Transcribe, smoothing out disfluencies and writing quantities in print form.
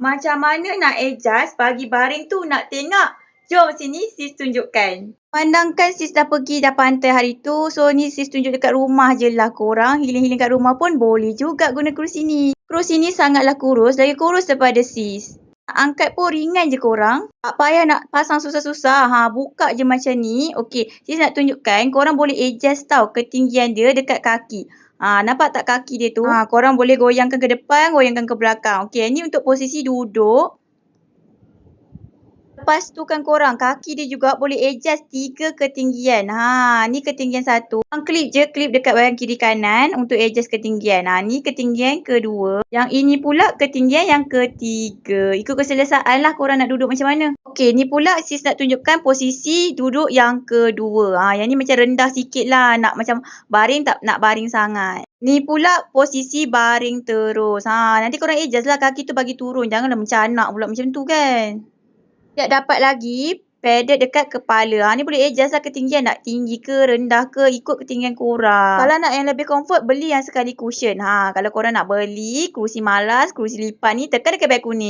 Macam mana nak adjust bagi baring tu nak tengok? Jom sini sis tunjukkan. Pandangkan sis dah pergi dah pantai hari tu. So ni sis tunjuk dekat rumah je lah korang. Healing-healing kat rumah pun boleh juga guna kerusi ni. Kerusi ni sangatlah kurus. Lagi kurus daripada sis. Angkat pun ringan je korang. Tak payah nak pasang susah-susah. Buka je macam ni. Okey, sis nak tunjukkan korang boleh adjust tau ketinggian dia dekat kaki. Nampak tak kaki dia tu? Korang boleh goyangkan ke depan, goyangkan ke belakang. Okey, ni untuk posisi duduk. Lepas tu kan korang, kaki dia juga boleh adjust 3 ketinggian. Ni ketinggian 1. Klip je, klip dekat bahagian kiri kanan untuk adjust ketinggian. Ni ketinggian kedua. Yang ini pula ketinggian yang ketiga. Ikut keselesaan lah korang nak duduk macam mana. Okey, ni pula sis nak tunjukkan posisi duduk yang kedua. Yang ni macam rendah sikit lah. Nak macam baring tak nak baring sangat. Ni pula posisi baring terus. Nanti korang adjust lah kaki tu bagi turun. Janganlah mencanak pula macam tu kan. Tak dapat lagi padded dekat kepala. Ni boleh adjust lah ketinggian. Nak tinggi ke, rendah ke, ikut ketinggian korang. Kalau nak yang lebih comfort, beli yang sekali cushion. Kalau korang nak beli kerusi malas, kerusi lipat ni, tekan dekat beg kuning.